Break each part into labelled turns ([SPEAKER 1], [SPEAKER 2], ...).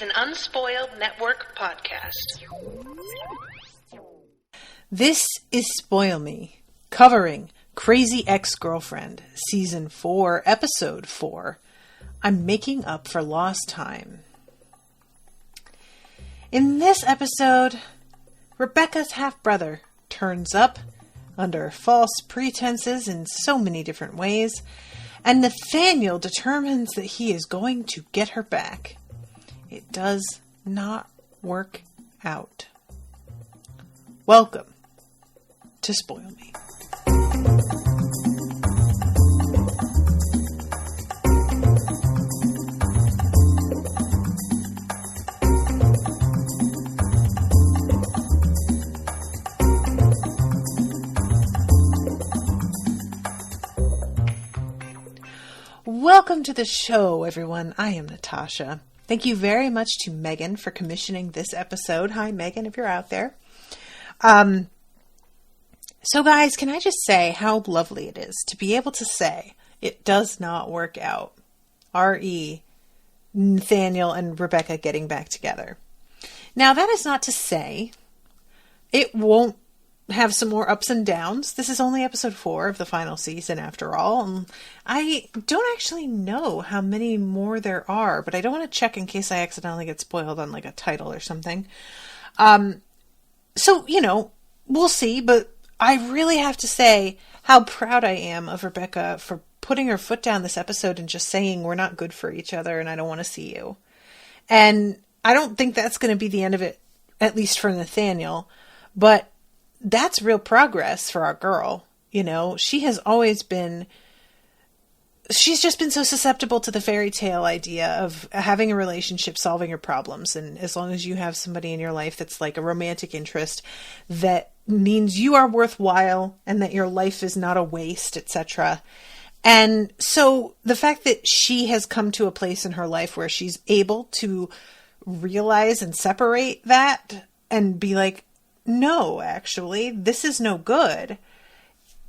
[SPEAKER 1] an Unspoiled Network podcast.
[SPEAKER 2] This is Spoil Me, covering Crazy Ex-Girlfriend, Season 4, Episode 4. I'm making up for lost time. In this episode, Rebecca's half-brother turns up under false pretenses in so many different ways, and Nathaniel determines that he is going to get her back. It does not work out. Welcome to Spoil Me. Welcome to the show, everyone. I am Natasha. Thank you very much to Megan for commissioning this episode. Hi, Megan, if you're out there. So guys, can I just say how lovely it is to be able to say it does not work out. R.E. Nathaniel and Rebecca getting back together. Now, that is not to say it won't have some more ups and downs. This is only episode 4 of the final season after all. I don't actually know how many more there are, but I don't want to check in case I accidentally get spoiled on like a title or something. So, we'll see, but I really have to say how proud I am of Rebecca for putting her foot down this episode and just saying we're not good for each other and I don't want to see you. And I don't think that's going to be the end of it, at least for Nathaniel, but that's real progress for our girl. She's just been so susceptible to the fairy tale idea of having a relationship, solving your problems. And as long as you have somebody in your life that's like a romantic interest, that means you are worthwhile and that your life is not a waste, etc. And so the fact that she has come to a place in her life where she's able to realize and separate that and be like, no, actually, this is no good.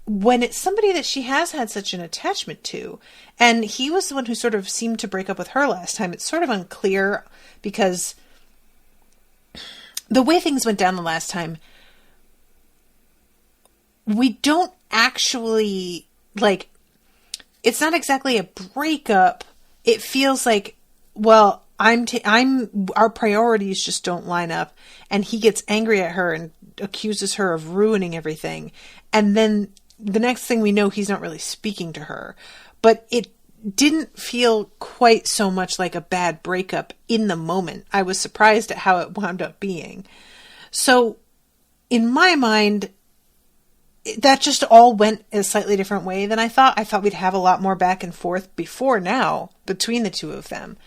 [SPEAKER 2] When it's somebody that she has had such an attachment to, and he was the one who sort of seemed to break up with her last time. It's sort of unclear because the way things went down the last time, we don't actually, it's not exactly a breakup. It feels like, well, our priorities just don't line up, and he gets angry at her and accuses her of ruining everything. And then the next thing we know, he's not really speaking to her, but it didn't feel quite so much like a bad breakup in the moment. I was surprised at how it wound up being. So in my mind, that just all went a slightly different way than I thought. I thought we'd have a lot more back and forth before now between the two of them.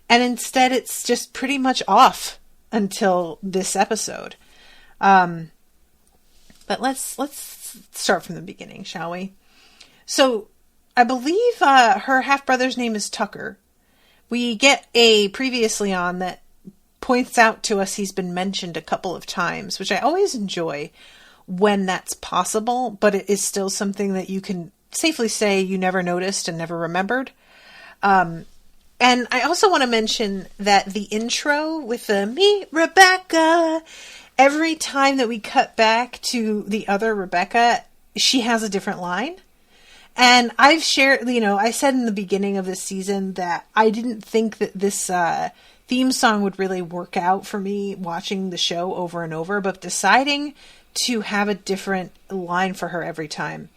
[SPEAKER 2] And instead, it's just pretty much off until this episode. But let's start from the beginning, shall we? So, I believe her half-brother's name is Tucker. We get a previously on that points out to us he's been mentioned a couple of times, which I always enjoy when that's possible, but it is still something that you can safely say you never noticed and never remembered. And I also want to mention that the intro with the Meet Rebecca, every time that we cut back to the other Rebecca, she has a different line. And I've shared, I said in the beginning of this season that I didn't think that this theme song would really work out for me watching the show over and over, but deciding to have a different line for her every time,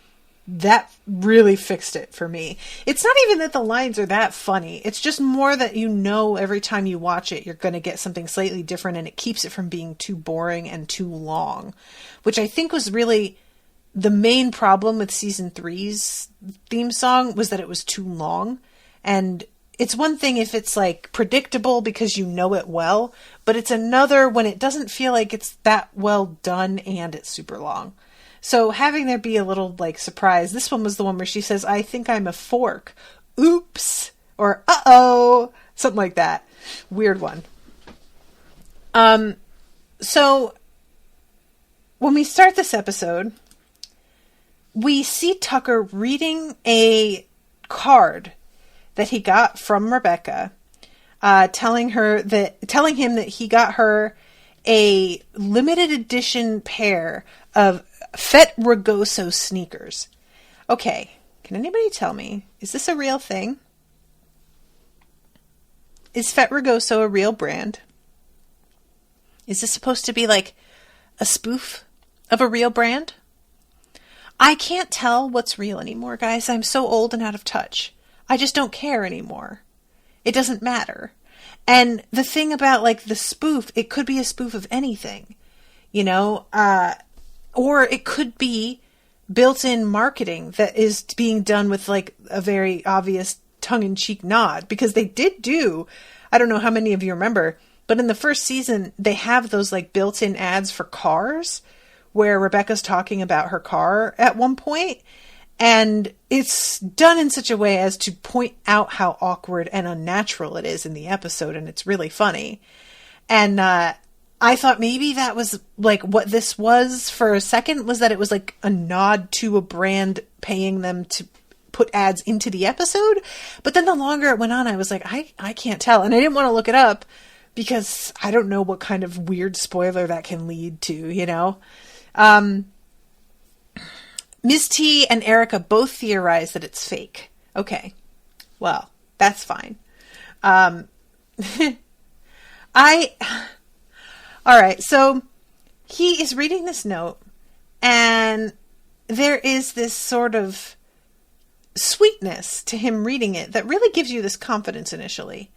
[SPEAKER 2] that really fixed it for me. It's not even that the lines are that funny. It's just more that every time you watch it, you're going to get something slightly different, and it keeps it from being too boring and too long, which I think was really the main problem with season 3's theme song, was that it was too long. And it's one thing if it's predictable because you know it well, but it's another when it doesn't feel like it's that well done and it's super long. So having there be a little surprise. This one was the one where she says, "I think I'm a fork. Oops." Or "uh-oh." Something like that. Weird one. So when we start this episode, we see Tucker reading a card that he got from Rebecca telling him that he got her a limited edition pair of Fet Ragoso sneakers. Okay, can anybody tell me, is this a real thing? Is Fet Ragoso a real brand? Is this supposed to be like a spoof of a real brand? I can't tell what's real anymore, guys. I'm so old and out of touch. I just don't care anymore. It doesn't matter. And the thing about like the spoof, it could be a spoof of anything, you know, or it could be built-in marketing that is being done with like a very obvious tongue-in-cheek nod, because they did do, I don't know how many of you remember, but in the first season, they have those like built-in ads for cars where Rebecca's talking about her car at one point, and it's done in such a way as to point out how awkward and unnatural it is in the episode, and it's really funny. And I thought maybe that was like what this was for a second, was that it was like a nod to a brand paying them to put ads into the episode. But then the longer it went on, I was like, I can't tell. And I didn't want to look it up because I don't know what kind of weird spoiler that can lead to, you know? Ms. T and Erica both theorize that it's fake. Okay. Well, that's fine. All right. So he is reading this note, and there is this sort of sweetness to him reading it that really gives you this confidence initially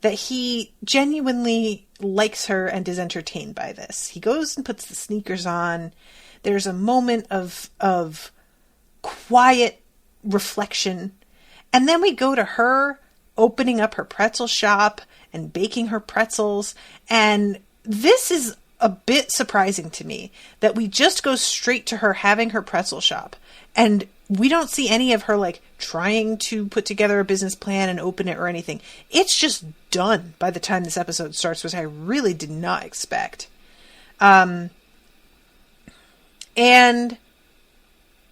[SPEAKER 2] that he genuinely likes her and is entertained by this. He goes and puts the sneakers on. There's a moment of quiet reflection. And then we go to her opening up her pretzel shop and baking her pretzels. And this is a bit surprising to me that we just go straight to her having her pretzel shop. And we don't see any of her like trying to put together a business plan and open it or anything. It's just done by the time this episode starts, which I really did not expect. And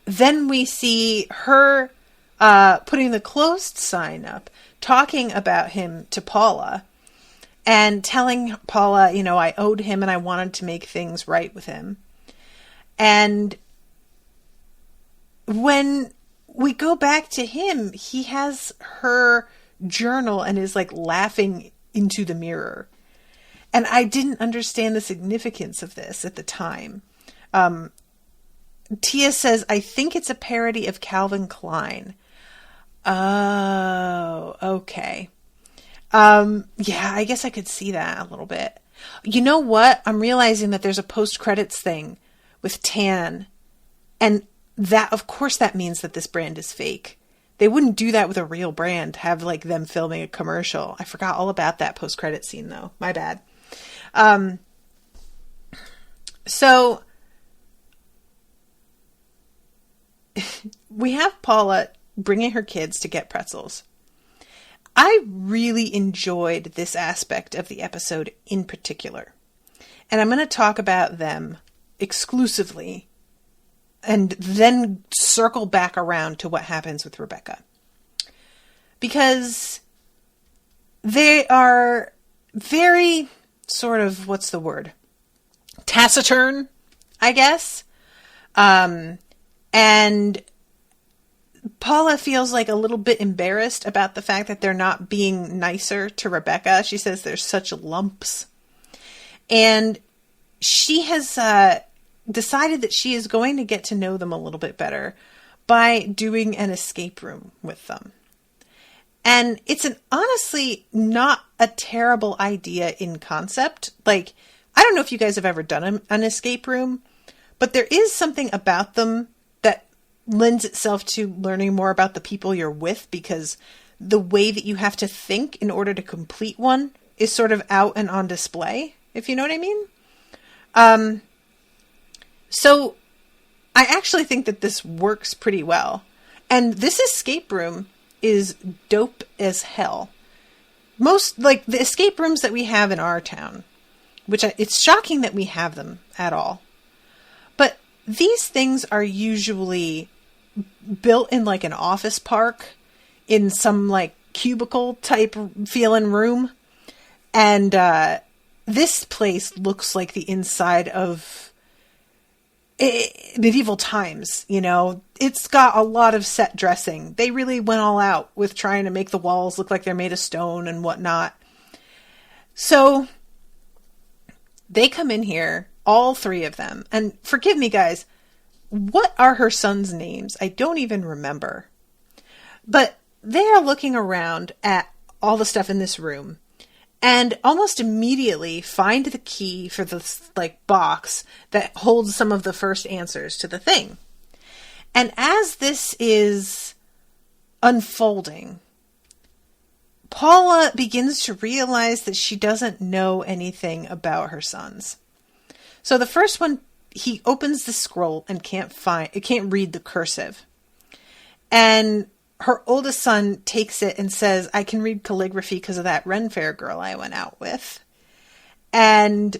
[SPEAKER 2] then we see her putting the closed sign up, talking about him to Paula, and telling Paula, you know, I owed him and I wanted to make things right with him. And when we go back to him, he has her journal and is like laughing into the mirror. And I didn't understand the significance of this at the time. Tia says, I think it's a parody of Calvin Klein. Oh, okay. Yeah, I guess I could see that a little bit. You know what? I'm realizing that there's a post-credits thing with Tan. And that, of course, that means that this brand is fake. They wouldn't do that with a real brand, have like them filming a commercial. I forgot all about that post-credit scene, though. My bad. So we have Paula bringing her kids to get pretzels. I really enjoyed this aspect of the episode in particular. And I'm going to talk about them exclusively and then circle back around to what happens with Rebecca. Because they are very sort of, what's the word? Taciturn, I guess. And Paula feels like a little bit embarrassed about the fact that they're not being nicer to Rebecca. She says there's such lumps. And she has decided that she is going to get to know them a little bit better by doing an escape room with them. And it's honestly not a terrible idea in concept. Like, I don't know if you guys have ever done an escape room, but there is something about them that lends itself to learning more about the people you're with, because the way that you have to think in order to complete one is sort of out and on display, if you know what I mean. So I actually think that this works pretty well. And this escape room is dope as hell. Most, like, the escape rooms that we have in our town, which it's shocking that we have them at all. But these things are usually built in like an office park in some like cubicle type feeling room. And this place looks like the inside of medieval times, you know. It's got a lot of set dressing. They really went all out with trying to make the walls look like they're made of stone and whatnot. So they come in here, all three of them. And forgive me, guys, what are her sons' names? I don't even remember. But they are looking around at all the stuff in this room and almost immediately find the key for this box that holds some of the first answers to the thing. And as this is unfolding, Paula begins to realize that she doesn't know anything about her sons. So the first one, he opens the scroll and can't read the cursive. And her oldest son takes it and says, I can read calligraphy because of that Ren Fair girl I went out with. And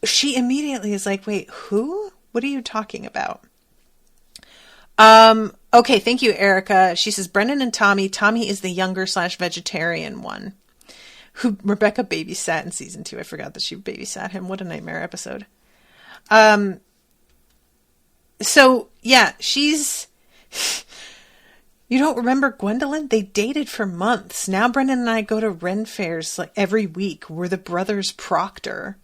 [SPEAKER 2] she immediately is like, wait, who? What are you talking about? Okay, thank you, Erica. She says, Brendan and Tommy. Tommy is the younger / vegetarian one who Rebecca babysat in season 2. I forgot that she babysat him. What a nightmare episode. So yeah, she's, you don't remember Gwendolyn? They dated for months. Now Brendan and I go to Ren Fairs every week. We're the brothers Proctor.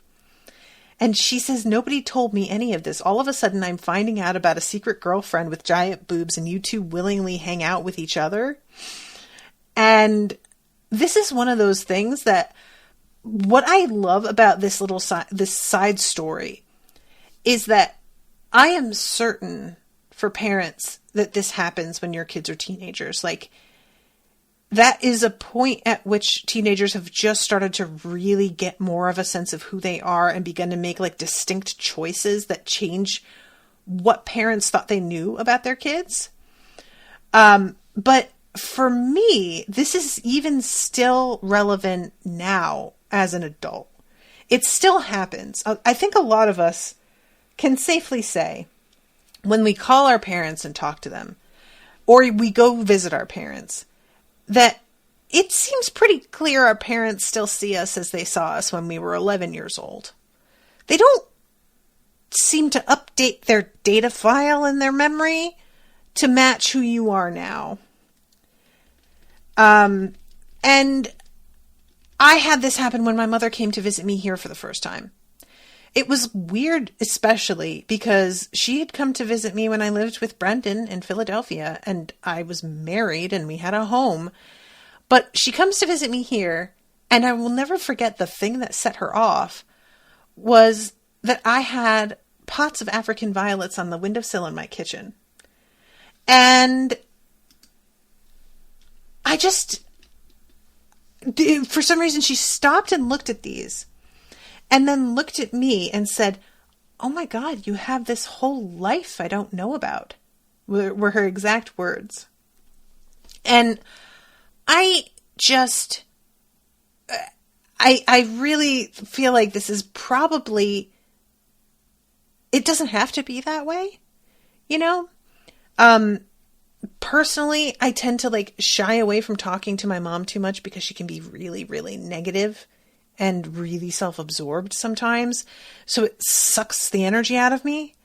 [SPEAKER 2] And she says, nobody told me any of this. All of a sudden, I'm finding out about a secret girlfriend with giant boobs and you two willingly hang out with each other. And this is one of those things that what I love about this little this side story is that I am certain for parents that this happens when your kids are teenagers. That is a point at which teenagers have just started to really get more of a sense of who they are and begin to make distinct choices that change what parents thought they knew about their kids. But for me, this is even still relevant now as an adult. It still happens. I think a lot of us can safely say when we call our parents and talk to them, or we go visit our parents, that it seems pretty clear our parents still see us as they saw us when we were 11 years old. They don't seem to update their data file in their memory to match who you are now. And I had this happen when my mother came to visit me here for the first time. It was weird, especially because she had come to visit me when I lived with Brendan in Philadelphia and I was married and we had a home. But she comes to visit me here, and I will never forget the thing that set her off was that I had pots of African violets on the windowsill in my kitchen. And I just, for some reason, she stopped and looked at these. And then looked at me and said, oh my God, you have this whole life I don't know about, were her exact words. And I just, I really feel like this is probably, it doesn't have to be that way, you know? Personally, I tend to shy away from talking to my mom too much because she can be really, really negative and really self-absorbed sometimes. So it sucks the energy out of me.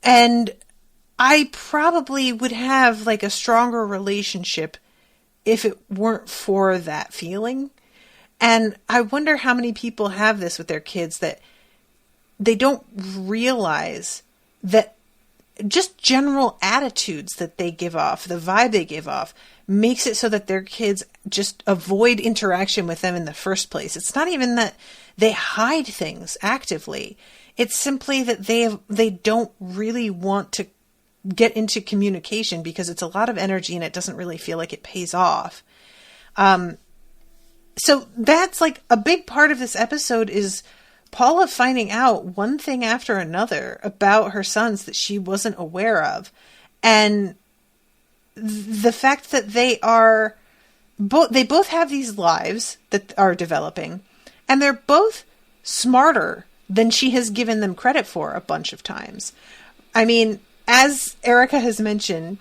[SPEAKER 2] And I probably would have a stronger relationship if it weren't for that feeling. And I wonder how many people have this with their kids, that they don't realize that just general attitudes that they give off, the vibe they give off, makes it so that their kids just avoid interaction with them in the first place. It's not even that they hide things actively. It's simply that they don't really want to get into communication because it's a lot of energy and it doesn't really feel like it pays off. So that's a big part of this episode is Paula finding out one thing after another about her sons that she wasn't aware of. And the fact that they both have these lives that are developing, and they're both smarter than she has given them credit for a bunch of times. I mean, as Erica has mentioned,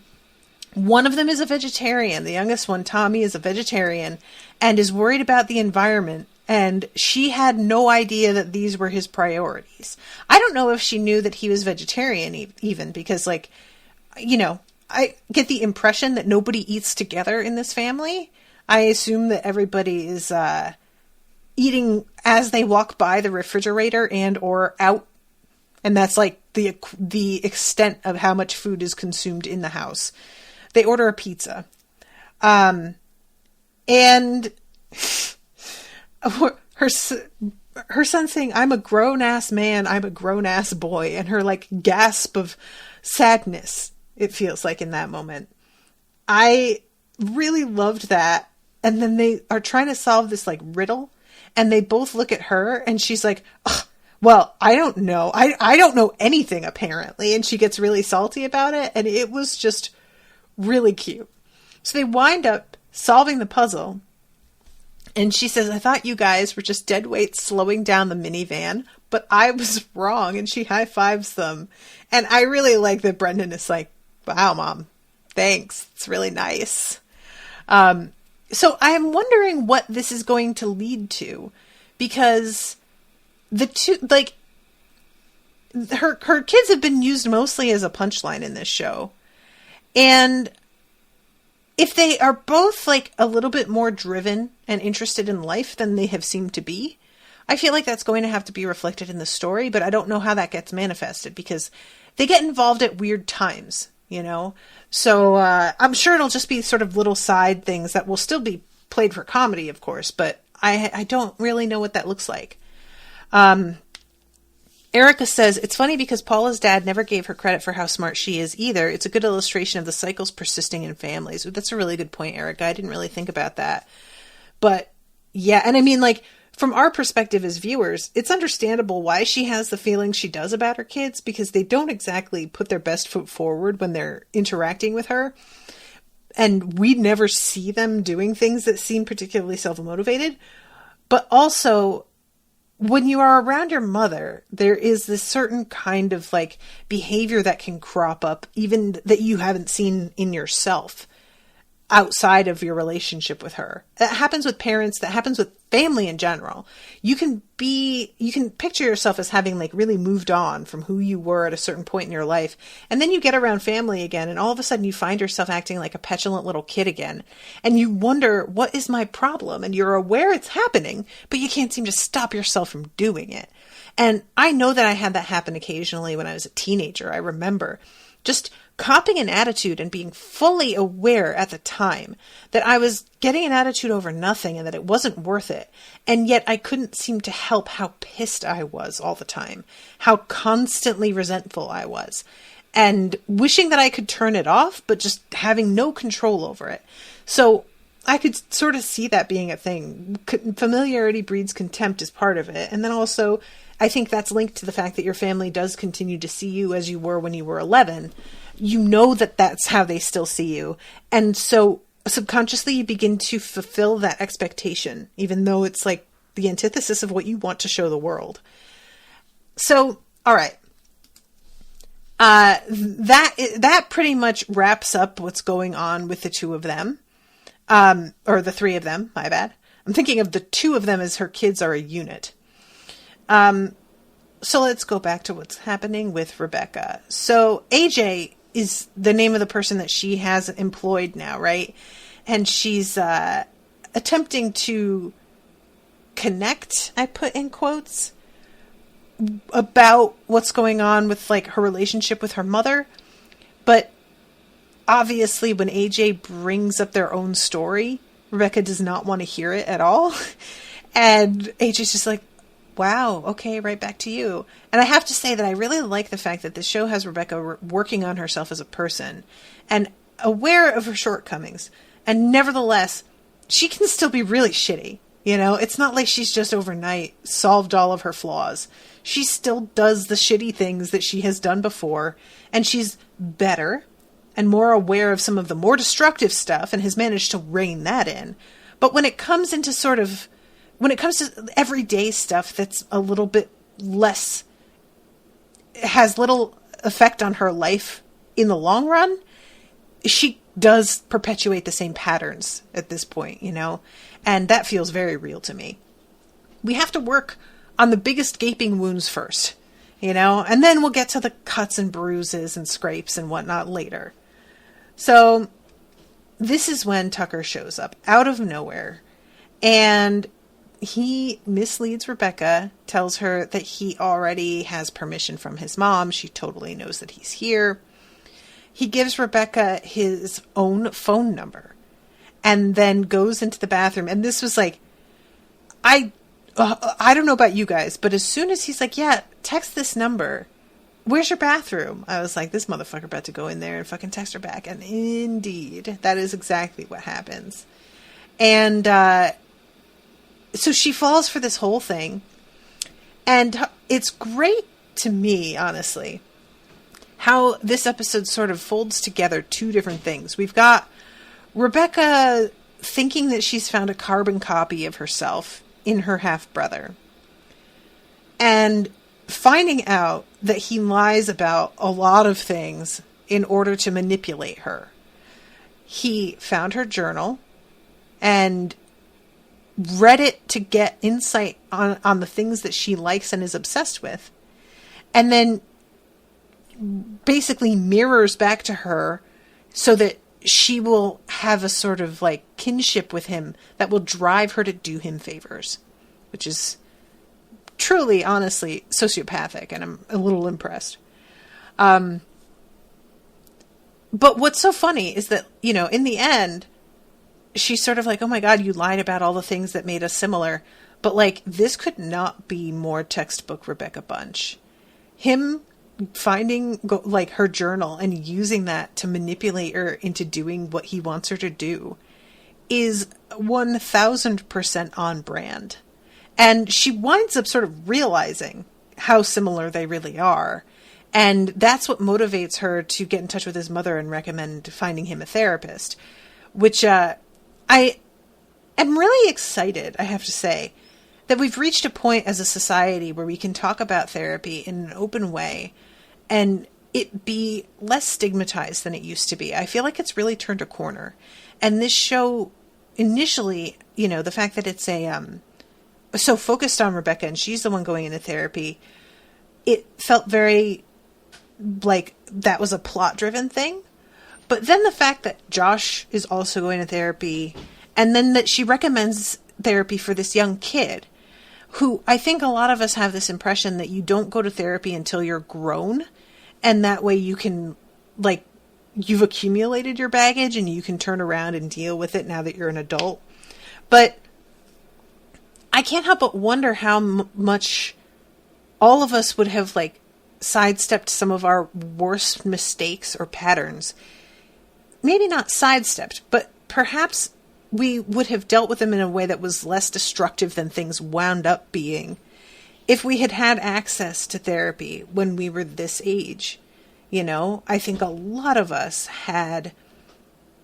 [SPEAKER 2] One of them is a vegetarian. The youngest one, Tommy, is a vegetarian and is worried about the environment. And she had no idea that these were his priorities. I don't know if she knew that he was vegetarian even because, like, you know, I get the impression that nobody eats together in this family. I assume that everybody is eating as they walk by the refrigerator and or out. And that's like the extent of how much food is consumed in the house. They order a pizza. And her son saying, "I'm a grown-ass man, I'm a grown-ass boy," and her like gasp of sadness, it feels like in that moment. I really loved that. And then they are trying to solve this like riddle, and they both look at her, and she's like, "Well, I don't know. I don't know anything, apparently." And she gets really salty about it, and it was just really cute. So they wind up solving the puzzle, and she says, "I thought you guys were just dead weight slowing down the minivan, but I was wrong." And she high-fives them. And I really like that Brendan is like, "Wow, Mom, thanks. It's really nice." So I am wondering what this is going to lead to, because the two, like, her kids have been used mostly as a punchline in this show. And if they are both like a little bit more driven and interested in life than they have seemed to be, I feel like that's going to have to be reflected in the story, but I don't know how that gets manifested because they get involved at weird times, you know? So I'm sure it'll just be sort of little side things that will still be played for comedy, of course, but I don't really know what that looks like. Erica says, "It's funny because Paula's dad never gave her credit for how smart she is either. It's a good illustration of the cycles persisting in families." That's a really good point, Erica. I didn't really think about that. But yeah, and I mean, like, from our perspective as viewers, it's understandable why she has the feelings she does about her kids, because they don't exactly put their best foot forward when they're interacting with her. And we never see them doing things that seem particularly self-motivated. But also, when you are around your mother, there is this certain kind of like behavior that can crop up, even that you haven't seen in yourself outside of your relationship with her. That happens with parents, that happens with family in general. You can picture yourself as having like really moved on from who you were at a certain point in your life. And then you get around family again, and all of a sudden you find yourself acting like a petulant little kid again. And you wonder, what is my problem? And you're aware it's happening, but you can't seem to stop yourself from doing it. And I know that I had that happen occasionally when I was a teenager. I remember just copying an attitude and being fully aware at the time that I was getting an attitude over nothing and that it wasn't worth it. And yet I couldn't seem to help how pissed I was all the time, how constantly resentful I was, and wishing that I could turn it off, but just having no control over it. So I could sort of see that being a thing. Familiarity breeds contempt is part of it. And then also, I think that's linked to the fact that your family does continue to see you as you were when you were 11. You know that that's how they still see you. And so subconsciously you begin to fulfill that expectation, even though it's like the antithesis of what you want to show the world. So, all right. That pretty much wraps up what's going on with the two of them. Or the three of them, my bad. I'm thinking of the two of them as her kids are a unit. So let's go back to what's happening with Rebecca. So AJ is the name of the person that she has employed now, right? And she's attempting to connect, I put in quotes, about what's going on with like her relationship with her mother. But obviously when AJ brings up their own story, Rebecca does not want to hear it at all. And AJ's just like, wow, okay, right back to you. And I have to say that I really like the fact that the show has Rebecca working on herself as a person and aware of her shortcomings. And nevertheless, she can still be really shitty. You know, it's not like she's just overnight solved all of her flaws. She still does the shitty things that she has done before, and she's better and more aware of some of the more destructive stuff and has managed to rein that in. But when it comes into when it comes to everyday stuff that's a little bit less, has little effect on her life in the long run, she does perpetuate the same patterns at this point, you know, and that feels very real to me. We have to work on the biggest gaping wounds first, you know, and then we'll get to the cuts and bruises and scrapes and whatnot later. So this is when Tucker shows up out of nowhere, and he misleads Rebecca, tells her that he already has permission from his mom. She totally knows that he's here. He gives Rebecca his own phone number and then goes into the bathroom. And this was like, I don't know about you guys, but as soon as he's like, yeah, text this number, where's your bathroom? I was like, this motherfucker about to go in there and fucking text her back. And indeed, that is exactly what happens. And so she falls for this whole thing. And it's great to me, honestly, how this episode sort of folds together two different things. We've got Rebecca thinking that she's found a carbon copy of herself in her half-brother, and finding out that he lies about a lot of things in order to manipulate her. He found her journal and read it to get insight on the things that she likes and is obsessed with, and then basically mirrors back to her so that she will have a sort of like kinship with him that will drive her to do him favors, which is truly, honestly, sociopathic, and I'm a little impressed. But what's so funny is that, you know, in the end, she's sort of like, oh my God, you lied about all the things that made us similar. But like, this could not be more textbook Rebecca Bunch. Him finding like her journal and using that to manipulate her into doing what he wants her to do is 1000% on brand. And she winds up sort of realizing how similar they really are. And that's what motivates her to get in touch with his mother and recommend finding him a therapist, which I am really excited, I have to say, that we've reached a point as a society where we can talk about therapy in an open way and it be less stigmatized than it used to be. I feel like it's really turned a corner. And this show, initially, you know, the fact that it's so focused on Rebecca and she's the one going into therapy, it felt very like that was a plot-driven thing. But then the fact that Josh is also going to therapy, and then that she recommends therapy for this young kid, who I think a lot of us have this impression that you don't go to therapy until you're grown, and that way you can, like, you've accumulated your baggage and you can turn around and deal with it now that you're an adult. But I can't help but wonder how much all of us would have, like, sidestepped some of our worst mistakes or patterns. Maybe not sidestepped, but perhaps we would have dealt with them in a way that was less destructive than things wound up being if we had had access to therapy when we were this age. You know, I think a lot of us had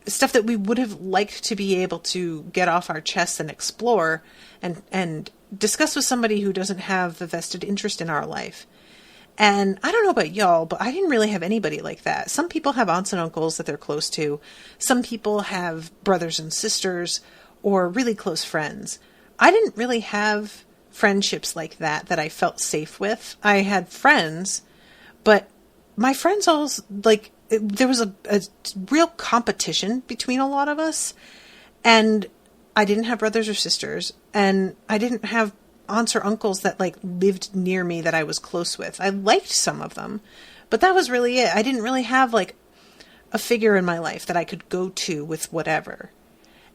[SPEAKER 2] stuff that we would have liked to be able to get off our chests and explore and discuss with somebody who doesn't have the vested interest in our life. And I don't know about y'all, but I didn't really have anybody like that. Some people have aunts and uncles that they're close to. Some people have brothers and sisters or really close friends. I didn't really have friendships like that I felt safe with. I had friends, but my friends all, like, there was a real competition between a lot of us. And I didn't have brothers or sisters. And I didn't have aunts or uncles that, like, lived near me that I was close with. I liked some of them, but that was really it. I didn't really have, like, a figure in my life that I could go to with whatever.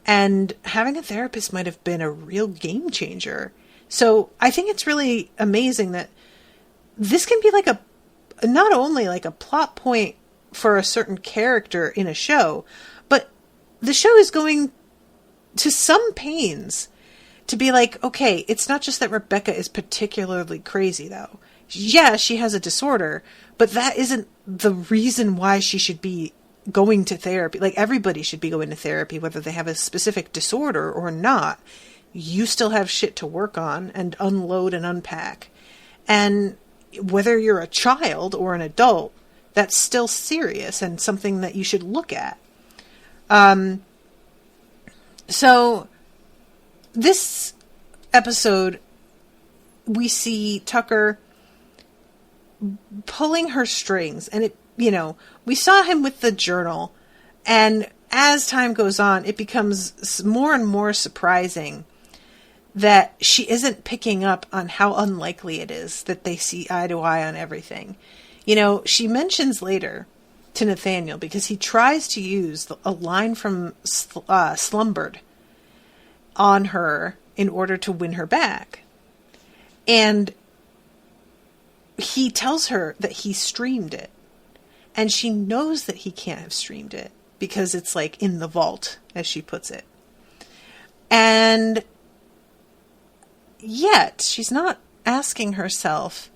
[SPEAKER 2] And having a therapist might have been a real game changer. So I think it's really amazing that this can be like not only like a plot point for a certain character in a show, but the show is going to some pains to be like, okay, it's not just that Rebecca is particularly crazy, though. Yeah, she has a disorder, but that isn't the reason why she should be going to therapy. Like, everybody should be going to therapy, whether they have a specific disorder or not. You still have shit to work on and unload and unpack. And whether you're a child or an adult, that's still serious and something that you should look at. So this episode, we see Tucker pulling her strings, and it, we saw him with the journal, and as time goes on, it becomes more and more surprising that she isn't picking up on how unlikely it is that they see eye to eye on everything. She mentions later to Nathaniel, because he tries to use a line from Slumbered on her in order to win her back. And he tells her that he streamed it. And she knows that he can't have streamed it because it's like in the vault, as she puts it. And yet she's not asking herself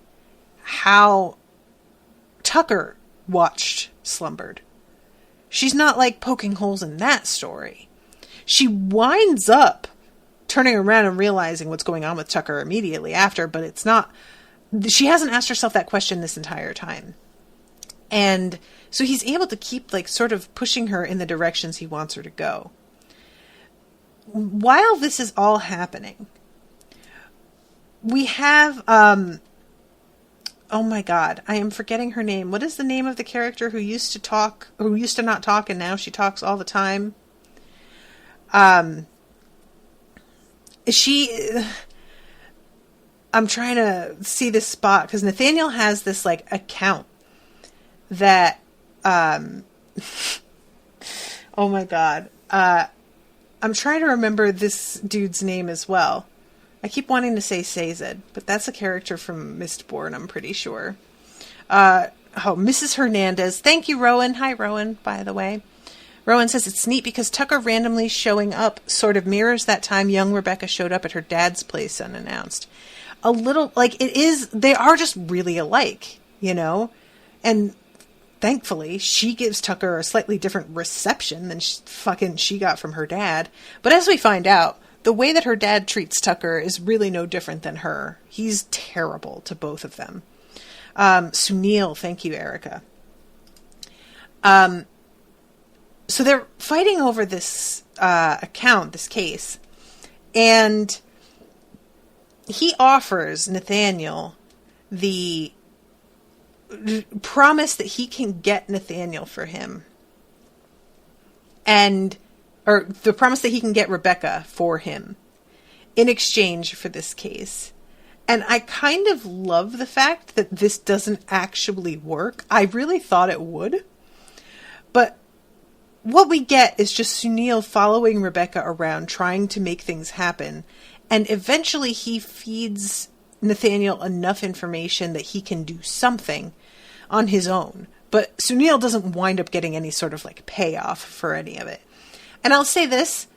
[SPEAKER 2] how Tucker watched Slumbered. She's not like poking holes in that story. She winds up turning around and realizing what's going on with Tucker immediately after, but it's not, she hasn't asked herself that question this entire time. And so he's able to keep like sort of pushing her in the directions he wants her to go. While this is all happening, we have, oh my God, I am forgetting her name. What is the name of the character who used to not talk and now she talks all the time? I'm trying to see this spot because Nathaniel has this like account that, oh my God, I'm trying to remember this dude's name as well. I keep wanting to say Sazed, but that's a character from Mistborn, I'm pretty sure. Mrs. Hernandez. Thank you, Rowan. Hi, Rowan, by the way. Rowan says it's neat because Tucker randomly showing up sort of mirrors that time young Rebecca showed up at her dad's place unannounced. A little, like, it is, they are just really alike, And thankfully, she gives Tucker a slightly different reception than she got from her dad. But as we find out, the way that her dad treats Tucker is really no different than her. He's terrible to both of them. Sunil, thank you, Erica. So they're fighting over this account, this case, and he offers Nathaniel the promise that he can get Nathaniel for him. Or the promise that he can get Rebecca for him in exchange for this case. And I kind of love the fact that this doesn't actually work. I really thought it would. But what we get is just Sunil following Rebecca around, trying to make things happen. And eventually he feeds Nathaniel enough information that he can do something on his own. But Sunil doesn't wind up getting any sort of like payoff for any of it. And I'll say this,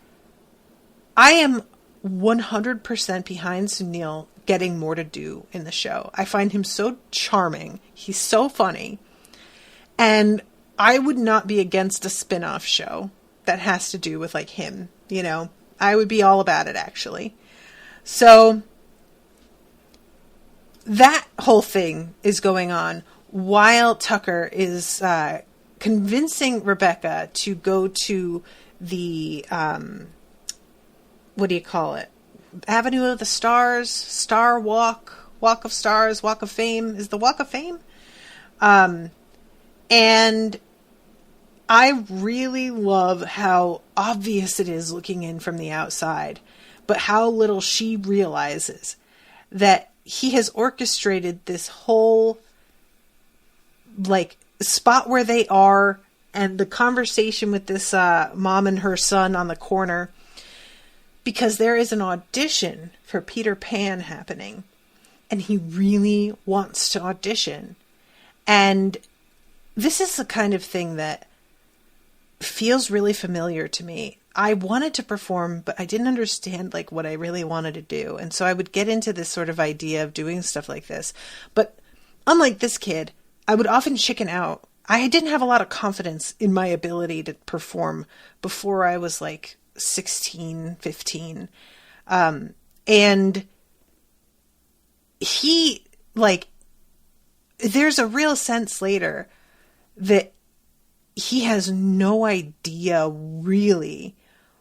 [SPEAKER 2] I am 100% behind Sunil getting more to do in the show. I find him so charming. He's so funny. And I would not be against a spin-off show that has to do with like him, I would be all about it actually. So that whole thing is going on while Tucker is convincing Rebecca to go to the, what do you call it? Avenue of the Stars, Star Walk, Walk of Stars, Walk of Fame. Is the Walk of Fame? And I really love how obvious it is looking in from the outside, but how little she realizes that he has orchestrated this whole, like, spot where they are and the conversation with this mom and her son on the corner, because there is an audition for Peter Pan happening, and he really wants to audition. And this is the kind of thing that feels really familiar to me. I wanted to perform, but I didn't understand like what I really wanted to do. And so I would get into this sort of idea of doing stuff like this. But unlike this kid, I would often chicken out. I didn't have a lot of confidence in my ability to perform before I was like 16, 15. And he, like, there's a real sense later that he has no idea really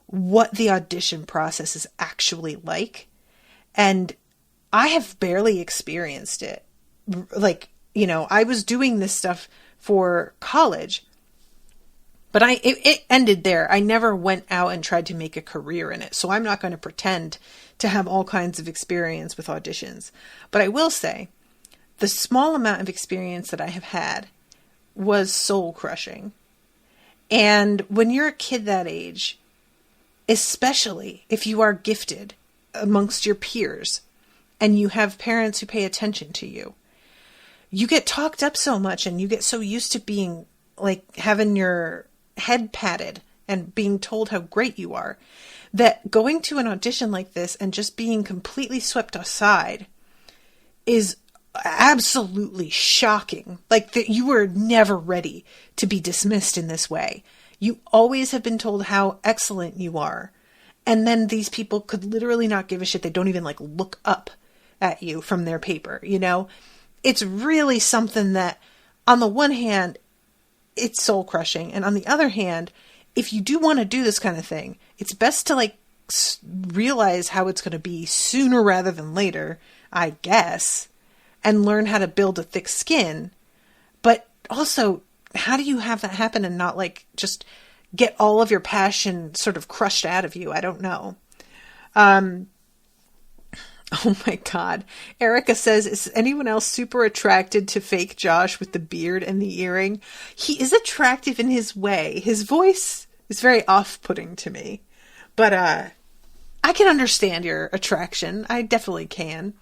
[SPEAKER 2] what the audition process is actually like. And I have barely experienced it. Like, I was doing this stuff for college, but it ended there. I never went out and tried to make a career in it. So I'm not going to pretend to have all kinds of experience with auditions. But I will say, the small amount of experience that I have had was soul crushing. And when you're a kid that age, especially if you are gifted amongst your peers and you have parents who pay attention to you, you get talked up so much and you get so used to being like having your head patted and being told how great you are, that going to an audition like this and just being completely swept aside is absolutely shocking. Like, that you were never ready to be dismissed in this way. You always have been told how excellent you are. And then these people could literally not give a shit. They don't even like look up at you from their paper, It's really something that, on the one hand, it's soul crushing. And on the other hand, if you do want to do this kind of thing, it's best to like realize how it's going to be sooner rather than later, I guess, and learn how to build a thick skin. But also, how do you have that happen and not like just get all of your passion sort of crushed out of you? I don't know. Oh my God. Erica says, is anyone else super attracted to fake Josh with the beard and the earring? He is attractive in his way. His voice is very off-putting to me. But I can understand your attraction. I definitely can.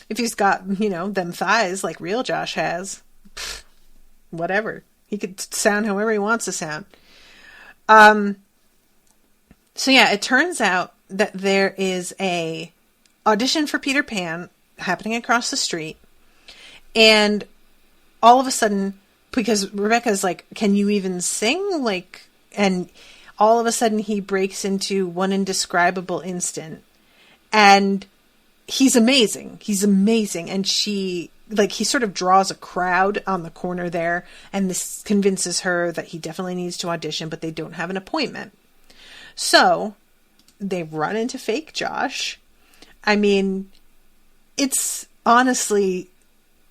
[SPEAKER 2] If he's got, them thighs like real Josh has, whatever. He could sound however he wants to sound. So yeah, it turns out that there is a audition for Peter Pan happening across the street. And all of a sudden, because Rebecca's like, can you even sing? And all of a sudden he breaks into one indescribable instant. And he's amazing. He's amazing. And he sort of draws a crowd on the corner there. And this convinces her that he definitely needs to audition, but they don't have an appointment. So they run into fake Josh. I mean, it's honestly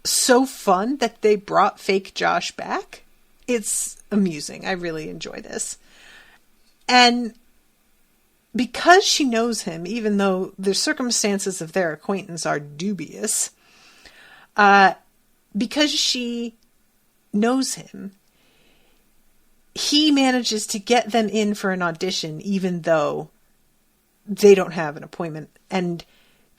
[SPEAKER 2] so fun that they brought fake Josh back. It's amusing. I really enjoy this. And because she knows him, even though the circumstances of their acquaintance are dubious, because she knows him, he manages to get them in for an audition, even though they don't have an appointment. And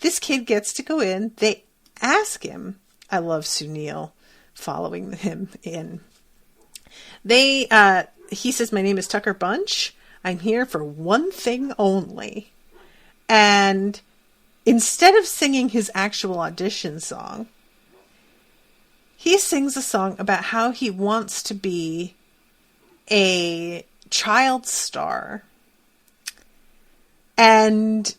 [SPEAKER 2] this kid gets to go in. They ask him. I love Sunil following him in. He says, my name is Tucker Bunch. I'm here for one thing only. And instead of singing his actual audition song, he sings a song about how he wants to be a child star. And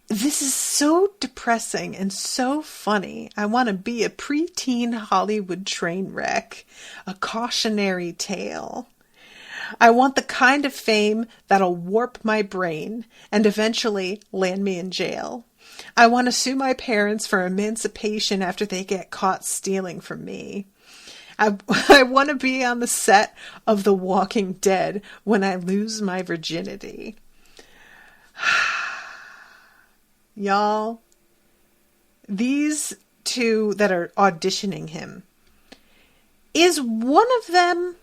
[SPEAKER 2] this is so depressing and so funny. I want to be a preteen Hollywood train wreck, a cautionary tale. I want the kind of fame that'll warp my brain and eventually land me in jail. I want to sue my parents for emancipation after they get caught stealing from me. I want to be on the set of The Walking Dead when I lose my virginity. Y'all, these two that are auditioning him, is one of them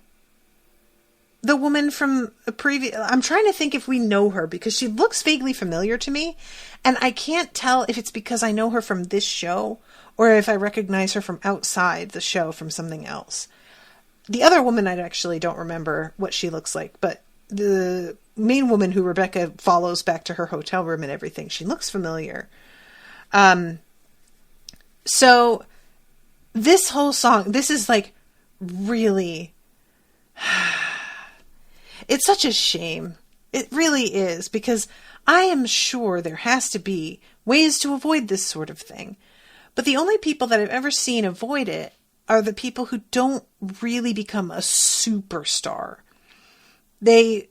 [SPEAKER 2] the woman from a previous... I'm trying to think if we know her, because she looks vaguely familiar to me, and I can't tell if it's because I know her from this show, or if I recognize her from outside the show from something else. The other woman, I actually don't remember what she looks like, but the main woman who Rebecca follows back to her hotel room and everything, she looks familiar. So this whole song, this is like really... It's such a shame. It really is, because I am sure there has to be ways to avoid this sort of thing. But the only people that I've ever seen avoid it are the people who don't really become a superstar. They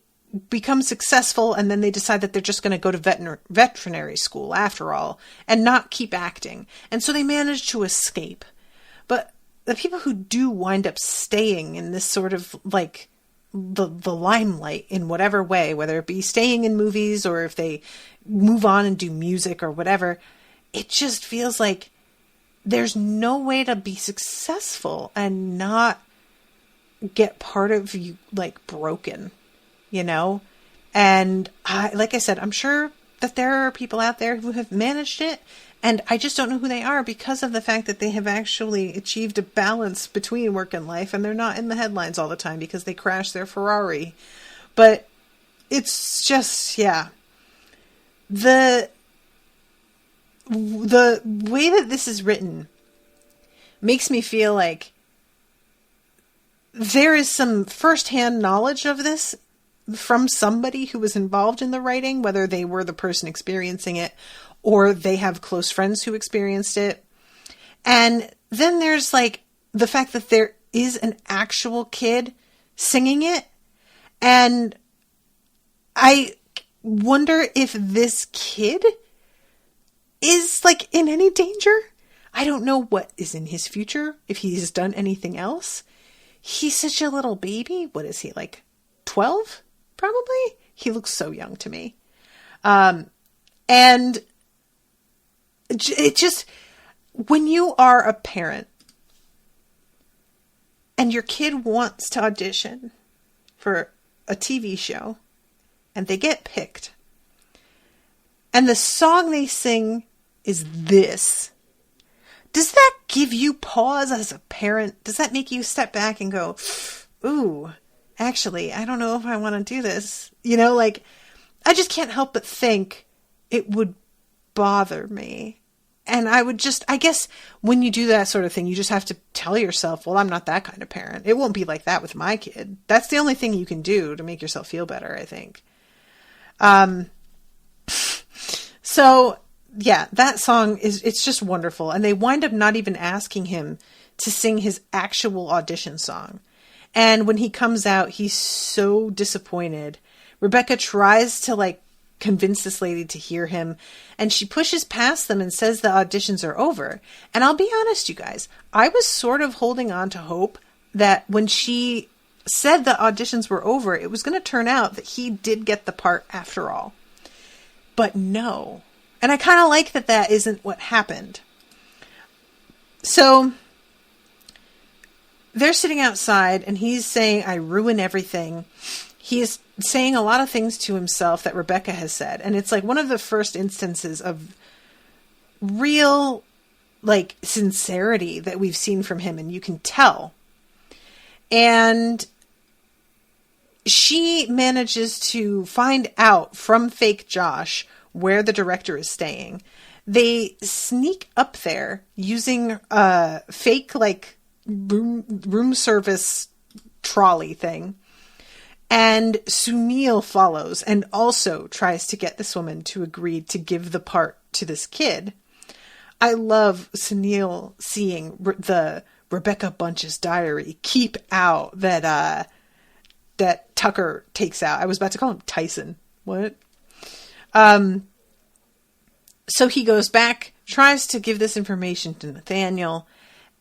[SPEAKER 2] become successful and then they decide that they're just going to go to veterinary school after all and not keep acting. And so they manage to escape. But the people who do wind up staying in this sort of like the limelight in whatever way, whether it be staying in movies or if they move on and do music or whatever, it just feels like there's no way to be successful and not get part of you like broken, you know? And like I said, I'm sure that there are people out there who have managed it, and I just don't know who they are because of the fact that they have actually achieved a balance between work and life, and they're not in the headlines all the time because they crashed their Ferrari. But it's just, yeah. The way that this is written makes me feel like there is some firsthand knowledge of this from somebody who was involved in the writing, whether they were the person experiencing it or they have close friends who experienced it. And then there's like the fact that there is an actual kid singing it. And I wonder if this kid is like in any danger. I don't know what is in his future, if he's done anything else. He's such a little baby. What is he, like 12? Probably. He looks so young to me. And it just, when you are a parent and your kid wants to audition for a TV show and they get picked and the song they sing is this, does that give you pause as a parent? Does that make you step back and go, ooh, actually, I don't know if I want to do this. You know, like, I just can't help but think it would bother me. And I would just, I guess when you do that sort of thing, you just have to tell yourself, well, I'm not that kind of parent. It won't be like that with my kid. That's the only thing you can do to make yourself feel better, I think. So yeah, that song it's just wonderful. And they wind up not even asking him to sing his actual audition song. And when he comes out, he's so disappointed. Rebecca tries to like convince this lady to hear him, and she pushes past them and says the auditions are over. And I'll be honest, you guys, I was sort of holding on to hope that when she said the auditions were over, it was going to turn out that he did get the part after all. But no. And I kind of like that that isn't what happened. So they're sitting outside and he's saying, I ruin everything. He is saying a lot of things to himself that Rebecca has said. And it's like one of the first instances of real, like, sincerity that we've seen from him. And you can tell. And she manages to find out from fake Josh where the director is staying. They sneak up there using a fake, like, room service trolley thing. And Sunil follows and also tries to get this woman to agree to give the part to this kid. I love Sunil seeing the Rebecca Bunch's diary keep out that Tucker takes out. I was about to call him Tyson. What? So he goes back, tries to give this information to Nathaniel,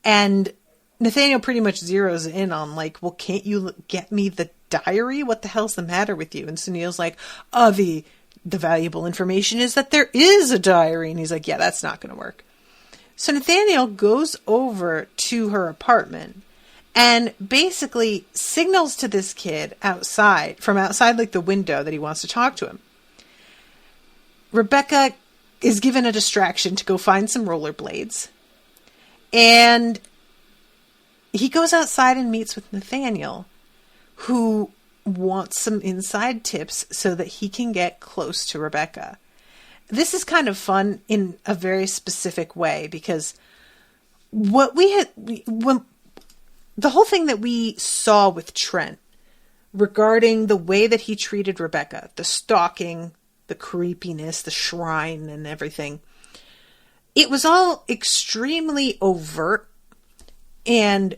[SPEAKER 2] and Nathaniel pretty much zeroes in on like, well, can't you get me the diary? What the hell's the matter with you? And Sunil's like, oh, the valuable information is that there is a diary. And he's like, yeah, that's not going to work. So Nathaniel goes over to her apartment and basically signals to this kid from outside like the window that he wants to talk to him. Rebecca is given a distraction to go find some rollerblades. And he goes outside and meets with Nathaniel, who wants some inside tips so that he can get close to Rebecca. This is kind of fun in a very specific way because the whole thing that we saw with Trent regarding the way that he treated Rebecca, the stalking, the creepiness, the shrine and everything, it was all extremely overt And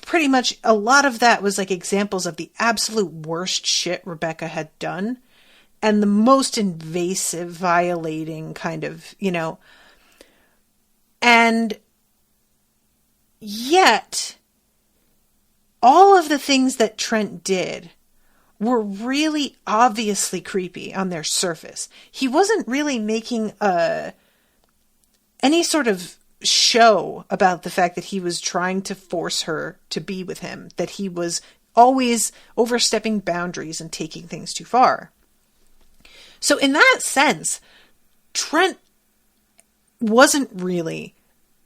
[SPEAKER 2] pretty much a lot of that was like examples of the absolute worst shit Rebecca had done. And the most invasive, violating kind of, and yet all of the things that Trent did were really obviously creepy on their surface. He wasn't really making any sort of show about the fact that he was trying to force her to be with him, that he was always overstepping boundaries and taking things too far. So in that sense, Trent wasn't really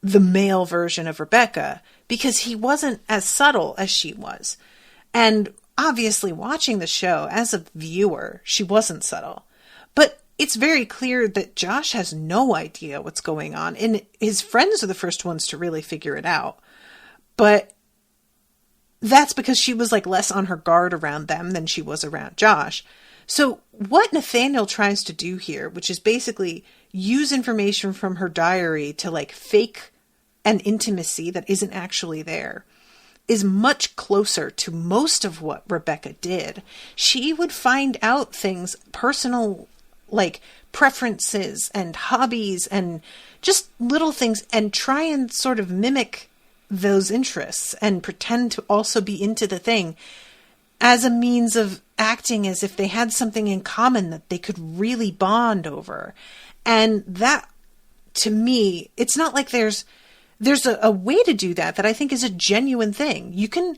[SPEAKER 2] the male version of Rebecca because he wasn't as subtle as she was. And obviously watching the show as a viewer, she wasn't subtle. But it's very clear that Josh has no idea what's going on. And his friends are the first ones to really figure it out. But that's because she was like less on her guard around them than she was around Josh. So what Nathaniel tries to do here, which is basically use information from her diary to like fake an intimacy that isn't actually there, is much closer to most of what Rebecca did. She would find out things, personal like preferences and hobbies and just little things, and try and sort of mimic those interests and pretend to also be into the thing as a means of acting as if they had something in common that they could really bond over. And that, to me, it's not like there's a way to do that I think is a genuine thing. You can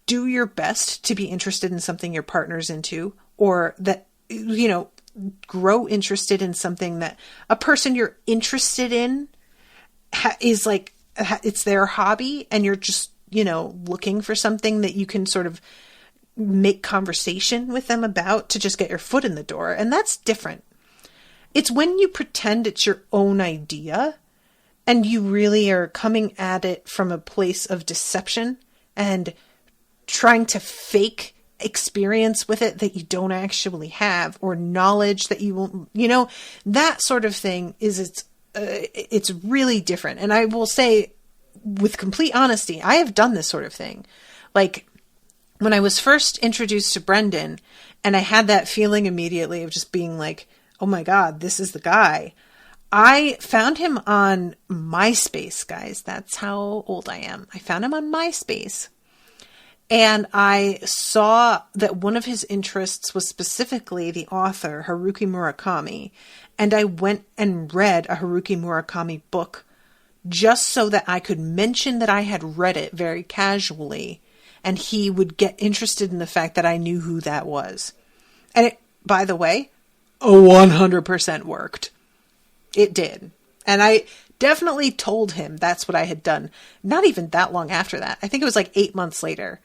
[SPEAKER 2] do your best to be interested in something your partner's into, or that, grow interested in something that a person you're interested in is like, it's their hobby, and you're just, looking for something that you can sort of make conversation with them about to just get your foot in the door. And that's different. It's when you pretend it's your own idea and you really are coming at it from a place of deception and trying to fake experience with it that you don't actually have, or knowledge that you won't, that sort of thing it's really different. And I will say with complete honesty, I have done this sort of thing. Like when I was first introduced to Brendan and I had that feeling immediately of just being like, oh my God, this is the guy. I found him on MySpace, guys. That's how old I am. I found him on MySpace. And I saw that one of his interests was specifically the author, Haruki Murakami. And I went and read a Haruki Murakami book just so that I could mention that I had read it very casually, and he would get interested in the fact that I knew who that was. And it, by the way, 100% worked. It did. And I definitely told him that's what I had done. Not even that long after that. I think it was like 8 months later.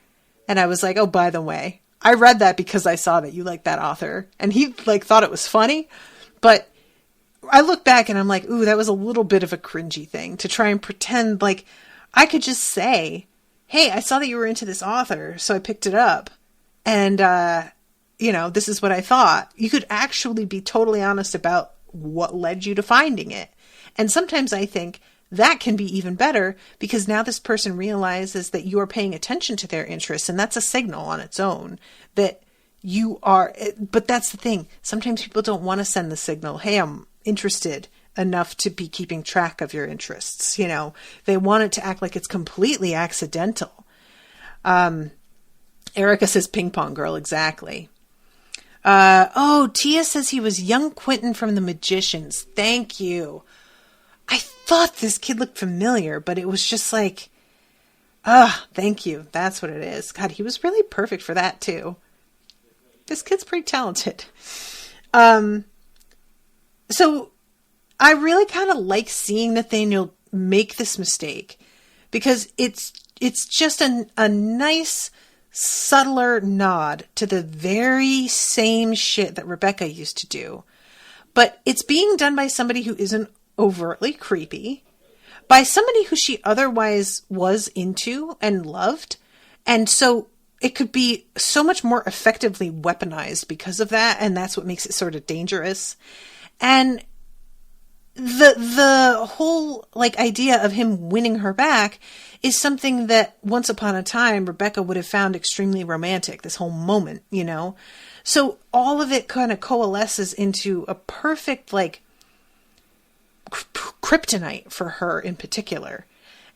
[SPEAKER 2] And I was like, oh, by the way, I read that because I saw that you like that author. And he like thought it was funny. But I look back and I'm like, ooh, that was a little bit of a cringy thing to try and pretend like I could just say, hey, I saw that you were into this author, so I picked it up. And, this is what I thought. You could actually be totally honest about what led you to finding it. And sometimes I think that can be even better, because now this person realizes that you are paying attention to their interests, and that's a signal on its own that you are. But that's the thing. Sometimes people don't want to send the signal, hey, I'm interested enough to be keeping track of your interests. They want it to act like it's completely accidental. Erica says ping pong girl. Exactly. Tia says he was young Quentin from The Magicians. Thank you. I thought this kid looked familiar, but it was just like, thank you. That's what it is. God, he was really perfect for that too. This kid's pretty talented. So I really kind of like seeing Nathaniel make this mistake, because it's just a nice, subtler nod to the very same shit that Rebecca used to do. But it's being done by somebody who isn't overtly creepy, by somebody who she otherwise was into and loved. And so it could be so much more effectively weaponized because of that. And that's what makes it sort of dangerous. And the whole like idea of him winning her back is something that once upon a time Rebecca would have found extremely romantic, this whole moment, you know? So all of it kind of coalesces into a perfect like kryptonite for her in particular.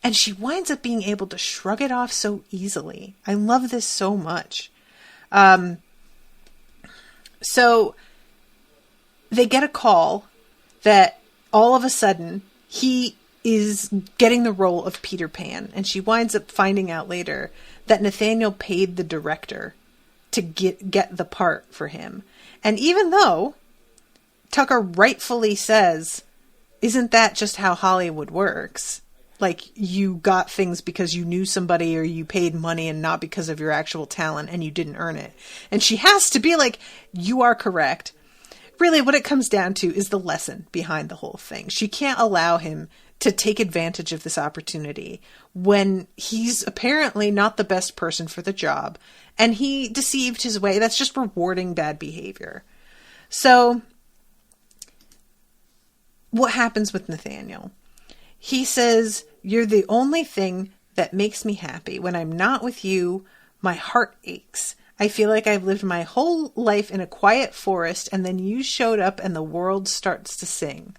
[SPEAKER 2] And she winds up being able to shrug it off so easily. I love this so much. So they get a call that all of a sudden he is getting the role of Peter Pan. And she winds up finding out later that Nathaniel paid the director to get the part for him. And even though Tucker rightfully says, isn't that just how Hollywood works? Like, you got things because you knew somebody or you paid money and not because of your actual talent and you didn't earn it. And she has to be like, you are correct. Really, what it comes down to is the lesson behind the whole thing. She can't allow him to take advantage of this opportunity when he's apparently not the best person for the job and he deceived his way. That's just rewarding bad behavior. So what happens with Nathaniel? He says, you're the only thing that makes me happy. When I'm not with you, my heart aches. I feel like I've lived my whole life in a quiet forest and then you showed up and the world starts to sing.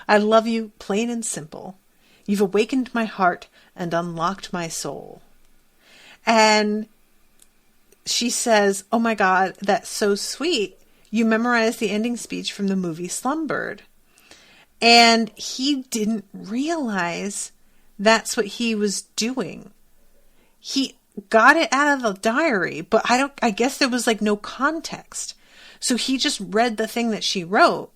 [SPEAKER 2] I love you, plain and simple. You've awakened my heart and unlocked my soul. And she says, oh my God, that's so sweet. You memorized the ending speech from the movie Slumbird. And he didn't realize that's what he was doing. He got it out of the diary, but I guess there was like no context. So he just read the thing that she wrote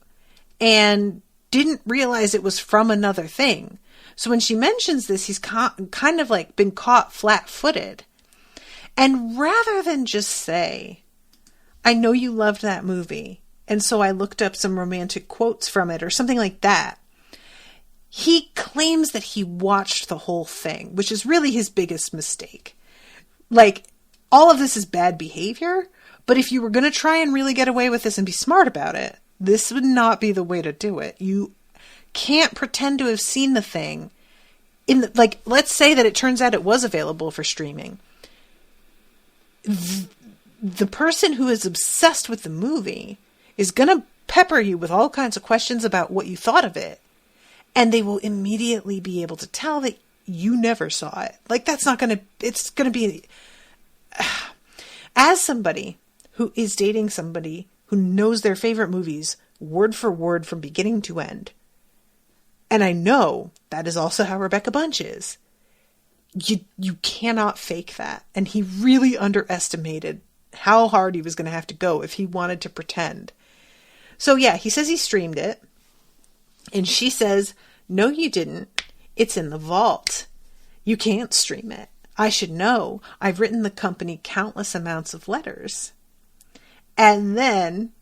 [SPEAKER 2] and didn't realize it was from another thing. So when she mentions this, he's kind of like been caught flat-footed. And rather than just say, I know you loved that movie, and so I looked up some romantic quotes from it or something like that, he claims that he watched the whole thing, which is really his biggest mistake. Like, all of this is bad behavior, but if you were going to try and really get away with this and be smart about it, this would not be the way to do it. You can't pretend to have seen the thing. Let's say that it turns out it was available for streaming. The person who is obsessed with the movie is going to pepper you with all kinds of questions about what you thought of it. And they will immediately be able to tell that you never saw it. Like, that's not going to, it's going to be, as somebody who is dating somebody who knows their favorite movies word for word from beginning to end, and I know that is also how Rebecca Bunch is, you cannot fake that. And he really underestimated how hard he was going to have to go if he wanted to pretend. So yeah, he says he streamed it. And she says, no, you didn't. It's in the vault. You can't stream it. I should know. I've written the company countless amounts of letters. And then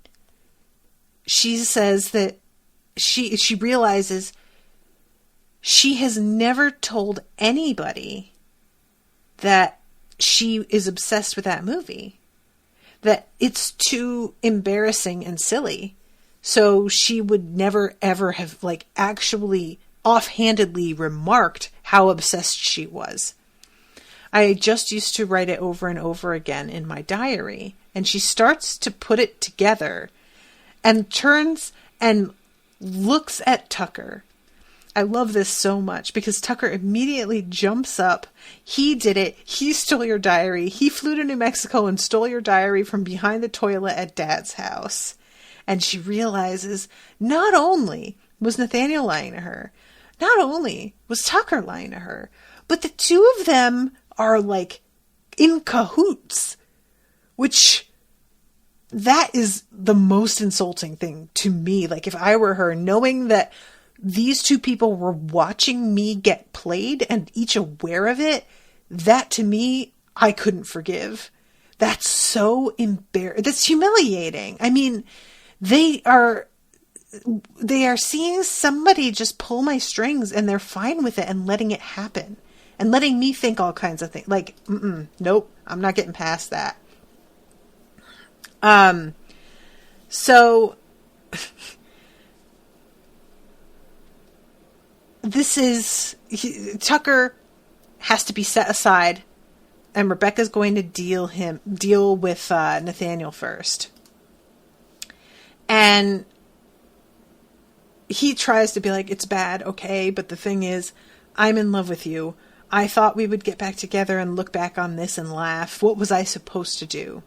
[SPEAKER 2] she says that she realizes she has never told anybody that she is obsessed with that movie. That it's too embarrassing and silly. So she would never ever have actually offhandedly remarked how obsessed she was. I just used to write it over and over again in my diary. And she starts to put it together and turns and looks at Tucker. I love this so much because Tucker immediately jumps up. He did it. He stole your diary. He flew to New Mexico and stole your diary from behind the toilet at Dad's house. And she realizes not only was Nathaniel lying to her, not only was Tucker lying to her, but the two of them are in cahoots, which that is the most insulting thing to me. If I were her, knowing that these two people were watching me get played and each aware of it, that to me, I couldn't forgive. That's so that's humiliating. I mean, they are seeing somebody just pull my strings and they're fine with it and letting it happen and letting me think all kinds of things. Nope, I'm not getting past that. So Tucker has to be set aside, and Rebecca's going to deal with Nathaniel first. And he tries to be like, it's bad, okay, but the thing is, I'm in love with you. I thought we would get back together and look back on this and laugh. What was I supposed to do?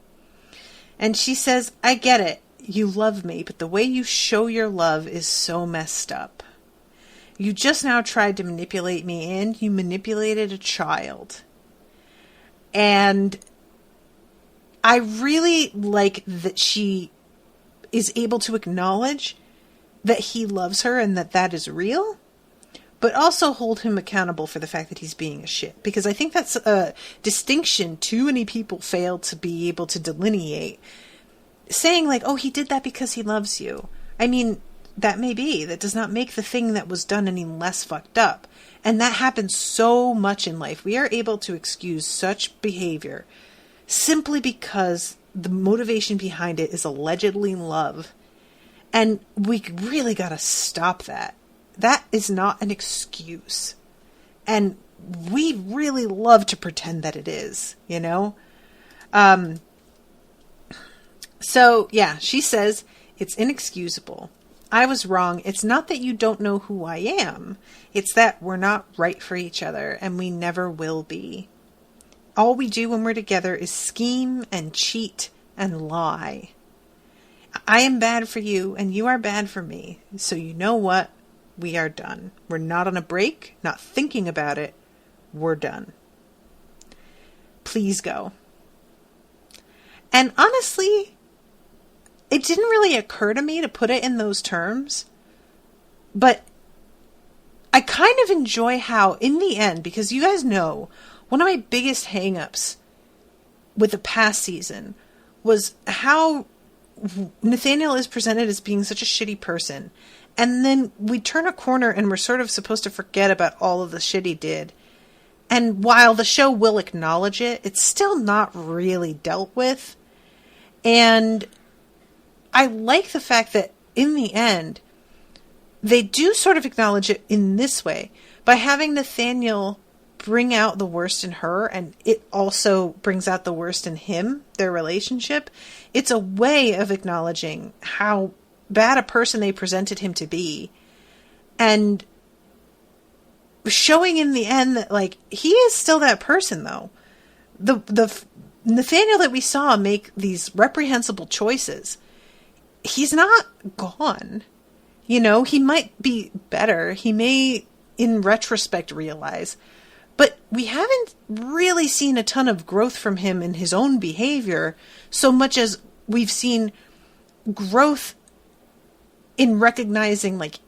[SPEAKER 2] And she says, I get it. You love me, but the way you show your love is so messed up. You just now tried to manipulate me, and you manipulated a child. And I really like that she is able to acknowledge that he loves her and that that is real, but also hold him accountable for the fact that he's being a shit. Because I think that's a distinction too many people fail to be able to delineate. Saying like, oh, he did that because he loves you. I mean, that may be. That does not make the thing that was done any less fucked up. And that happens so much in life. We are able to excuse such behavior simply because the motivation behind it is allegedly love. And we really got to stop that. That is not an excuse. And we really love to pretend that it is, you know? So, yeah, she says, it's inexcusable. I was wrong. It's not that you don't know who I am. It's that we're not right for each other, and we never will be. All we do when we're together is scheme and cheat and lie. I am bad for you, and you are bad for me. So you know what? We are done. We're not on a break, not thinking about it. We're done. Please go. And honestly, it didn't really occur to me to put it in those terms, but I kind of enjoy how, in the end, because you guys know, one of my biggest hang-ups with the past season was how Nathaniel is presented as being such a shitty person. And then we turn a corner and we're sort of supposed to forget about all of the shit he did. And while the show will acknowledge it, it's still not really dealt with. And I like the fact that in the end, they do sort of acknowledge it in this way by having Nathaniel bring out the worst in her, and it also brings out the worst in him, their relationship. It's a way of acknowledging how bad a person they presented him to be, and showing in the end that, like, he is still that person, though. The Nathaniel that we saw make these reprehensible choices, he's not gone. You know, he might be better. He may, in retrospect, realize. But we haven't really seen a ton of growth from him in his own behavior, so much as we've seen growth in recognizing, like,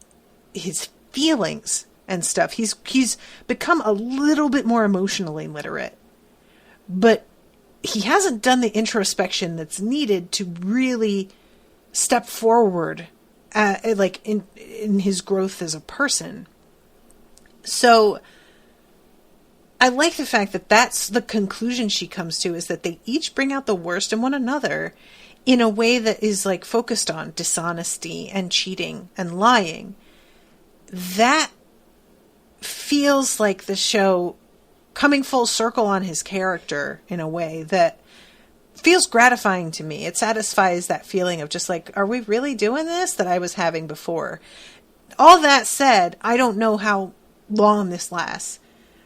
[SPEAKER 2] his feelings and stuff. He's become a little bit more emotionally literate. But he hasn't done the introspection that's needed to really step forward, like, in his growth as a person. So I like the fact that that's the conclusion she comes to, is that they each bring out the worst in one another in a way that is, like, focused on dishonesty and cheating and lying. That feels like the show coming full circle on his character in a way that feels gratifying to me. It satisfies that feeling of just like, are we really doing this, that I was having before? All that said, I don't know how long this lasts.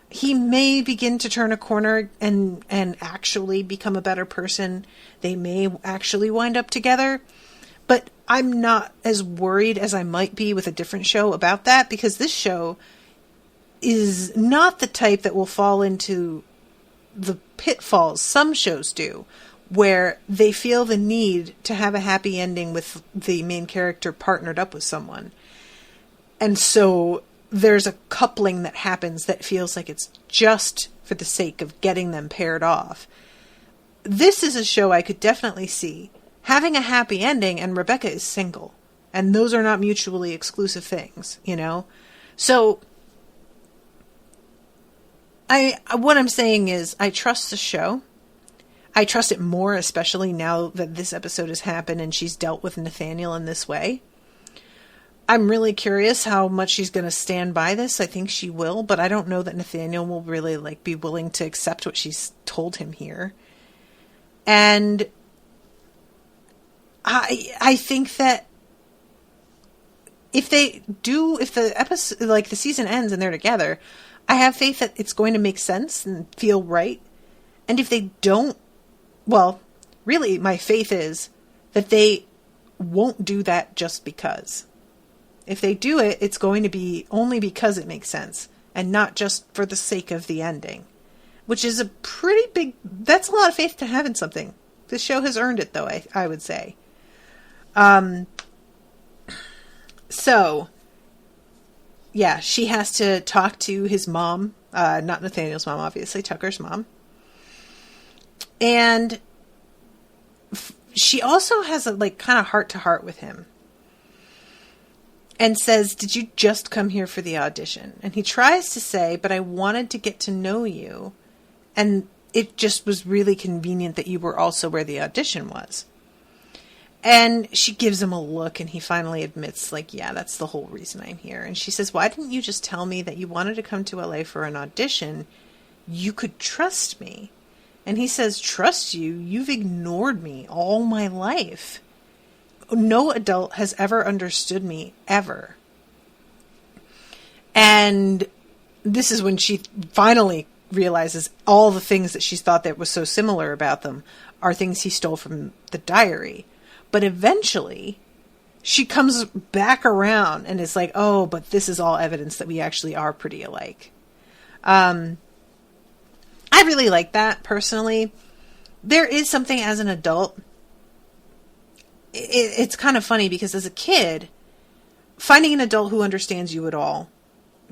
[SPEAKER 2] He may begin to turn a corner and actually become a better person. They may actually wind up together. But I'm not as worried as I might be with a different show about that, because this show is not the type that will fall into the pitfalls some shows do, where they feel the need to have a happy ending with the main character partnered up with someone. And so there's a coupling that happens that feels like it's just for the sake of getting them paired off. This is a show I could definitely see having a happy ending, and Rebecca is single. And those are not mutually exclusive things, you know? So what I'm saying is, I trust the show. I trust it more, especially now that this episode has happened and she's dealt with Nathaniel in this way. I'm really curious how much she's going to stand by this. I think she will, but I don't know that Nathaniel will really like be willing to accept what she's told him here. And I think that if the episode, like the season ends and they're together, I have faith that it's going to make sense and feel right. And if they don't, well, really my faith is that they won't do that just because. If they do it, it's going to be only because it makes sense and not just for the sake of the ending, which is a pretty big, that's a lot of faith to have in something. This show has earned it though, I would say. So yeah, she has to talk to his mom, not Nathaniel's mom, obviously, Tucker's mom. And she also has a like kind of heart to heart with him. And says, did you just come here for the audition? And he tries to say, but I wanted to get to know you. And it just was really convenient that you were also where the audition was. And she gives him a look and he finally admits, like, yeah, that's the whole reason I'm here. And she says, why didn't you just tell me that you wanted to come to LA for an audition? You could trust me. And he says, trust you? You've ignored me all my life. No adult has ever understood me, ever. And this is when she finally realizes all the things that she thought that was so similar about them are things he stole from the diary. But eventually, she comes back around and is like, oh, but this is all evidence that we actually are pretty alike. I really like that, personally. There is something as an adult. It's kind of funny because as a kid, finding an adult who understands you at all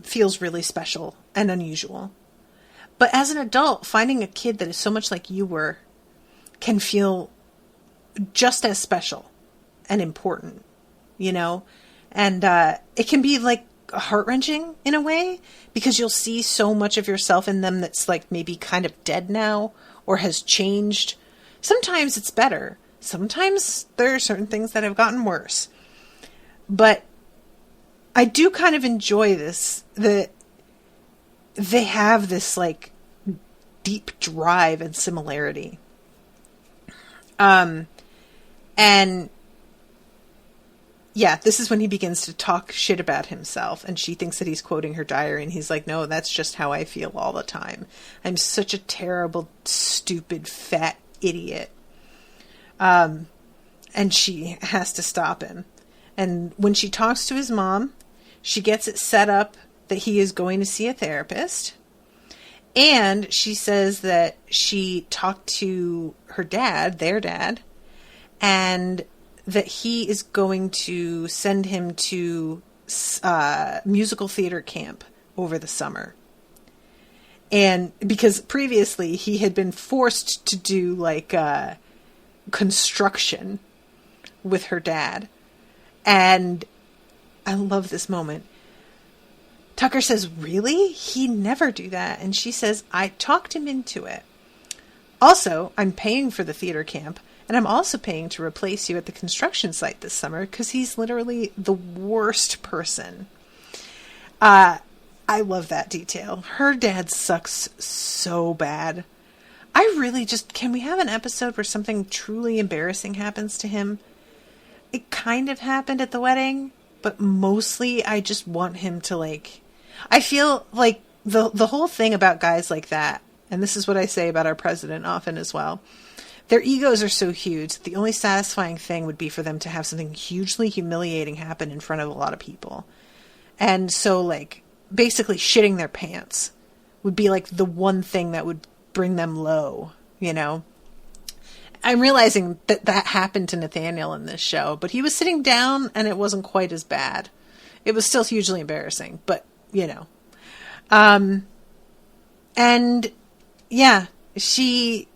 [SPEAKER 2] feels really special and unusual. But as an adult, finding a kid that is so much like you were can feel just as special and important, you know? And it can be like heart-wrenching in a way because you'll see so much of yourself in them that's like maybe kind of dead now or has changed. Sometimes it's better. Sometimes there are certain things that have gotten worse. But I do kind of enjoy this, that they have this like deep drive and similarity. And yeah, this is when he begins to talk shit about himself and she thinks that he's quoting her diary and he's like, no, that's just how I feel all the time. I'm such a terrible, stupid, fat idiot. And she has to stop him. And when she talks to his mom, she gets it set up that he is going to see a therapist. And she says that she talked to her dad, their dad, and that he is going to send him to musical theater camp over the summer. And because previously he had been forced to do like construction with her dad. And I love this moment. Tucker says, really? He'd never do that. And she says, I talked him into it. Also, I'm paying for the theater camp, and I'm also paying to replace you at the construction site this summer because he's literally the worst person. I love that detail. Her dad sucks so bad. I really just, can we have an episode where something truly embarrassing happens to him? It kind of happened at the wedding, but mostly I just want him to like, I feel like the whole thing about guys like that, and this is what I say about our president often as well, their egos are so huge, the only satisfying thing would be for them to have something hugely humiliating happen in front of a lot of people. And so like, basically shitting their pants would be like the one thing that would bring them low, you know? I'm realizing that that happened to Nathaniel in this show, but he was sitting down and it wasn't quite as bad. It was still hugely embarrassing, but you know. And yeah, she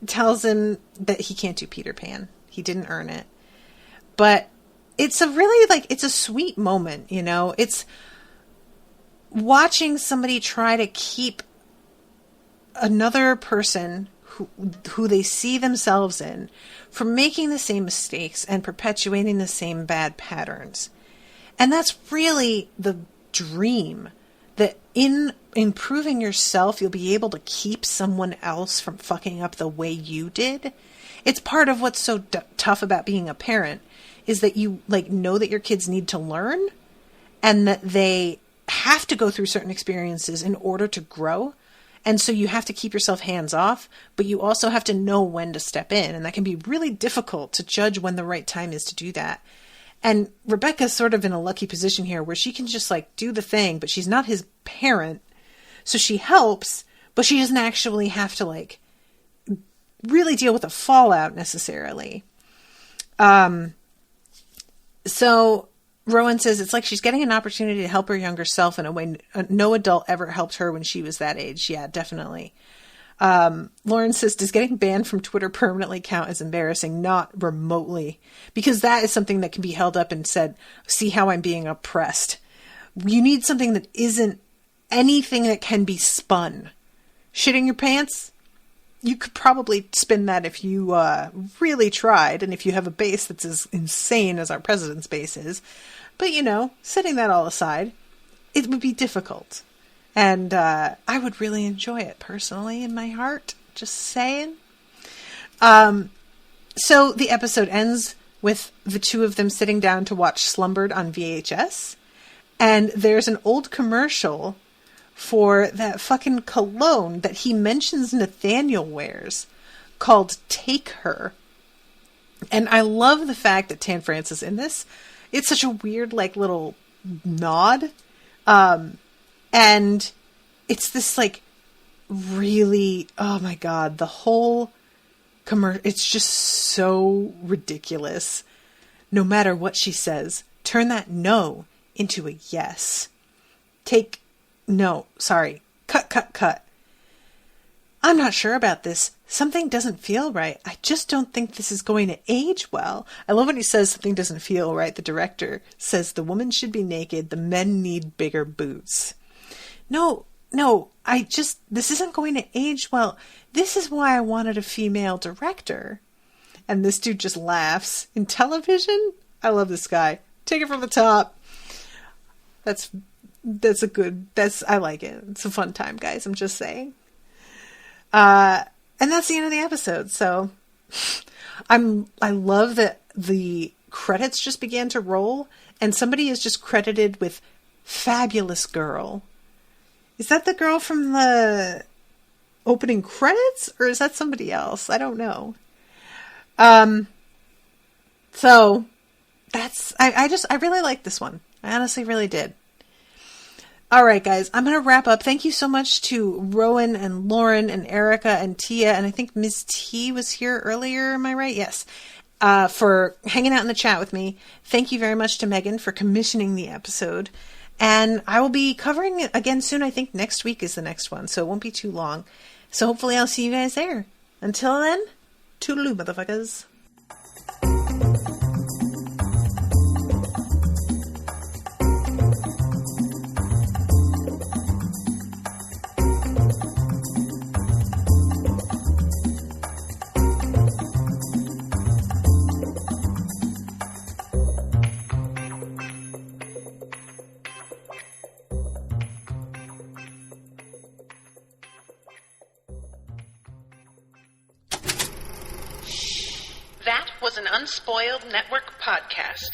[SPEAKER 2] tells him that he can't do Peter Pan. He didn't earn it. But it's a really like, it's a sweet moment, you know? It's watching somebody try to keep another person who they see themselves in from making the same mistakes and perpetuating the same bad patterns. And that's really the dream, that in improving yourself, you'll be able to keep someone else from fucking up the way you did. It's part of what's so tough about being a parent, is that you like know that your kids need to learn and that they have to go through certain experiences in order to grow. And so you have to keep yourself hands off, but you also have to know when to step in. And that can be really difficult to judge when the right time is to do that. And Rebecca's sort of in a lucky position here where she can just like do the thing, but she's not his parent. So she helps, but she doesn't actually have to like really deal with the fallout necessarily. So Rowan says it's like she's getting an opportunity to help her younger self in a way no adult ever helped her when she was that age. Yeah, definitely. Lauren says, does getting banned from Twitter permanently count as embarrassing? Not remotely, because that is something that can be held up and said, see how I'm being oppressed. You need something that isn't anything that can be spun. Shitting your pants? You could probably spin that if you really tried, and if you have a base that's as insane as our president's base is. But, you know, setting that all aside, it would be difficult. And I would really enjoy it personally in my heart. Just saying. So the episode ends with the two of them sitting down to watch Slumbered on VHS. And there's an old commercial for that fucking cologne that he mentions Nathaniel wears called Take Her. And I love the fact that Tan France is in this. It's such a weird, like, little nod. And it's this, like, really, oh my God, the whole commercial, it's just so ridiculous. No matter what she says, turn that no into a yes. Cut. I'm not sure about this. Something doesn't feel right. I just don't think this is going to age well. I love when he says something doesn't feel right. The director says the woman should be naked. The men need bigger boots. No, this isn't going to age well. This is why I wanted a female director. And this dude just laughs. In television? I love this guy. Take it from the top. I like it. It's a fun time, guys. I'm just saying. And that's the end of the episode. So I love that the credits just began to roll and somebody is just credited with Fabulous Girl. Is that the girl from the opening credits or is that somebody else? I don't know. So that's, I really like this one. I honestly really did. All right, guys, I'm going to wrap up. Thank you so much to Rowan and Lauren and Erica and Tia. And I think Ms. T was here earlier. Am I right? Yes. For hanging out in the chat with me. Thank you very much to Megan for commissioning the episode. And I will be covering it again soon. I think next week is the next one, so it won't be too long. So hopefully I'll see you guys there. Until then, toodaloo, motherfuckers.
[SPEAKER 1] That was an Unspoiled Network podcast.